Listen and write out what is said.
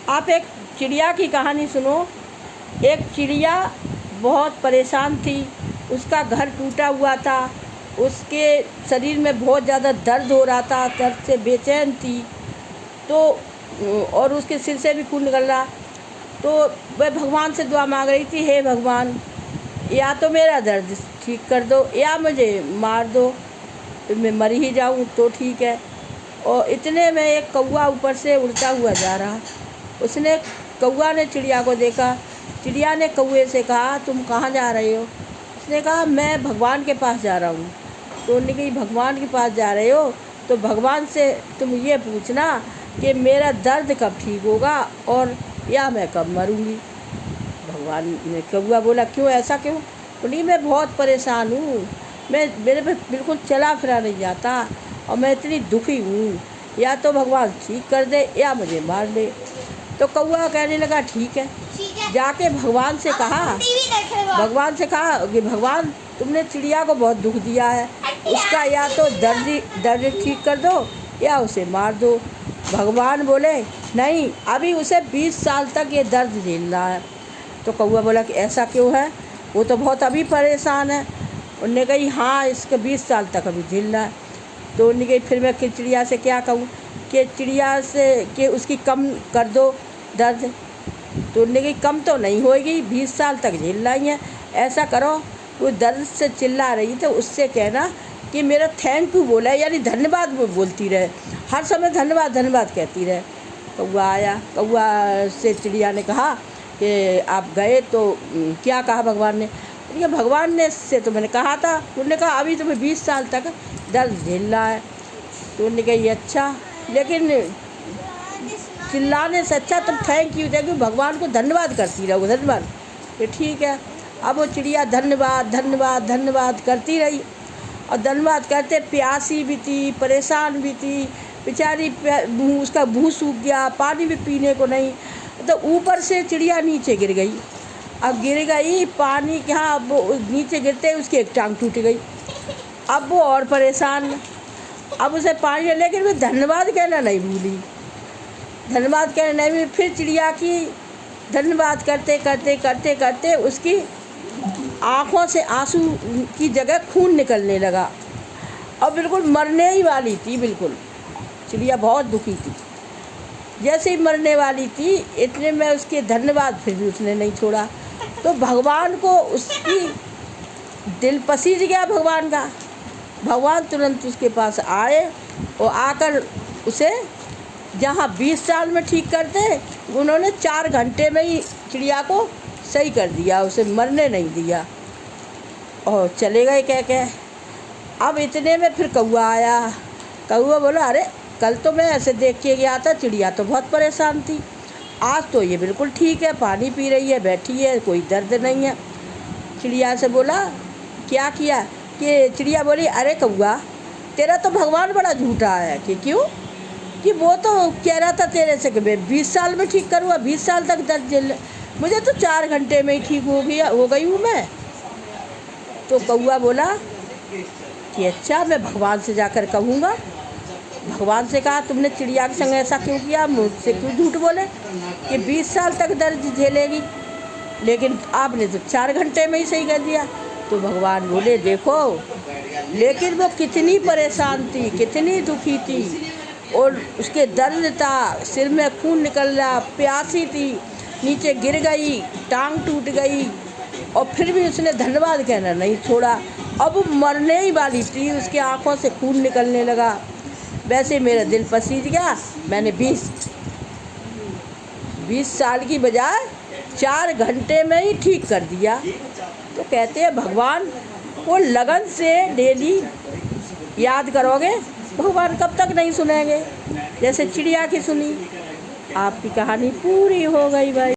आप एक चिड़िया की कहानी सुनो। एक चिड़िया बहुत परेशान थी, उसका घर टूटा हुआ था, उसके शरीर में बहुत ज़्यादा दर्द हो रहा था, दर्द से बेचैन थी। तो और उसके सिर से भी खून निकल रहा। तो वह भगवान से दुआ मांग रही थी, हे भगवान, या तो मेरा दर्द ठीक कर दो या मुझे मार दो, तो मैं मर ही जाऊँ तो ठीक है। और इतने में एक कौवा ऊपर से उड़ता हुआ जा रहा। कौवा ने चिड़िया को देखा। चिड़िया ने कौवे से कहा, तुम कहाँ जा रहे हो? उसने कहा, मैं भगवान के पास जा रहा हूँ। तो उन्होंने कहा, भगवान के पास जा रहे हो तो भगवान से तुम ये पूछना कि मेरा दर्द कब ठीक होगा और या मैं कब मरूँगी। भगवान ने कौवा बोला, क्यों, ऐसा क्यों? बोली, मैं बहुत परेशान हूँ, मेरे पे बिल्कुल चला फिरा नहीं जाता और मैं इतनी दुखी हूँ, या तो भगवान ठीक कर दे या मुझे मार दे। तो कौवा कहने लगा, ठीक है। जाके भगवान से कहा कि भगवान, तुमने चिड़िया को बहुत दुख दिया है, उसका या तो दर्द ठीक कर दो या उसे मार दो। भगवान बोले, नहीं, अभी उसे 20 साल तक ये दर्द झेलना है। तो कौवा बोला कि ऐसा क्यों है, वो तो बहुत अभी परेशान है। उन्होंने कही, हाँ, इसके 20 साल तक अभी झेलना है। तो उन्होंने कही, फिर मैं चिड़िया से क्या कहूँ कि चिड़िया से कि उसकी कम कर दो दर्द। तो उन्होंने कही, कम तो नहीं होगी, 20 साल तक झेलना ही है। ऐसा करो, वो दर्द से चिल्ला रही तो उससे कहना कि मेरा थैंक यू बोला, यानी धन्यवाद वो बोलती रहे, हर समय धन्यवाद धन्यवाद कहती रहे। कौवा आया। कौवा से चिड़िया ने कहा कि आप गए तो क्या कहा भगवान ने? भगवान ने से तो मैंने कहा था, उन्होंने कहा अभी तुम्हें 20 साल तक दर्द झेलना है। तो उन्होंने कहा, ये अच्छा, लेकिन चिल्लाने से अच्छा तुम थैंक यू भगवान को धन्यवाद करती रहो, धन्यवाद। ये ठीक है। अब वो चिड़िया धन्यवाद धन्यवाद धन्यवाद करती रही और धन्यवाद करते प्यासी भी थी, परेशान भी थी बेचारी, उसका मुँह सूख गया, पानी भी पीने को नहीं। तो ऊपर से चिड़िया नीचे गिर गई। अब गिर गई पानी के, हाँ, अब नीचे गिरते उसकी एक टांग टूट गई। अब वो और परेशान, अब उसे पानी, लेकिन वो धन्यवाद कहना नहीं भूली, धन्यवाद कहना नहीं भूली। फिर चिड़िया की धन्यवाद करते करते करते करते उसकी आँखों से आंसू की जगह खून निकलने लगा और बिल्कुल मरने ही वाली थी। बिल्कुल चिड़िया बहुत दुखी थी। जैसे ही मरने वाली थी, इतने में उसके धन्यवाद फिर भी उसने नहीं छोड़ा। तो भगवान को उसकी दिल पसीज गया भगवान का। भगवान तुरंत उसके पास आए और आकर उसे जहाँ 20 साल में ठीक करते, उन्होंने 4 घंटे में ही चिड़िया को सही कर दिया, उसे मरने नहीं दिया और चले गए कह के। अब इतने में फिर कौवा आया। कौवा बोला, अरे कल तो मैं ऐसे देख के गया था, चिड़िया तो बहुत परेशान थी, आज तो ये बिल्कुल ठीक है, पानी पी रही है, बैठी है, कोई दर्द नहीं है। चिड़िया से बोला, क्या किया? कि चिड़िया बोली, अरे कौवा, तेरा तो भगवान बड़ा झूठा है। कि क्यों? कि वो तो कह रहा था तेरे से कि मैं 20 साल में ठीक करूँगा, 20 साल तक दर्द झेल, मुझे तो 4 घंटे में ही ठीक हो गई हूँ मैं। तो कौवा बोला कि अच्छा, मैं भगवान से जाकर कहूँगा। भगवान से कहा, तुमने चिड़िया के संग ऐसा क्यों किया, मुझसे क्यों झूठ बोले कि 20 साल तक दर्द झेलेगी, लेकिन आपने तो 4 घंटे में ही सही कर दिया। तो भगवान बोले, देखो, लेकिन वो कितनी परेशान थी, कितनी दुखी थी और उसके दर्द था, सिर में खून निकल रहा, प्यासी थी, नीचे गिर गई, टांग टूट गई और फिर भी उसने धन्यवाद कहना नहीं छोड़ा। अब वो मरने ही वाली थी, उसकी आँखों से खून निकलने लगा। वैसे मेरा दिल पसीज गया, मैंने 20 साल की बजाय 4 घंटे में ही ठीक कर दिया। तो कहते हैं भगवान को लगन से डेली याद करोगे, भगवान कब तक नहीं सुनेंगे। जैसे चिड़िया की सुनी। आपकी कहानी पूरी हो गई भाई।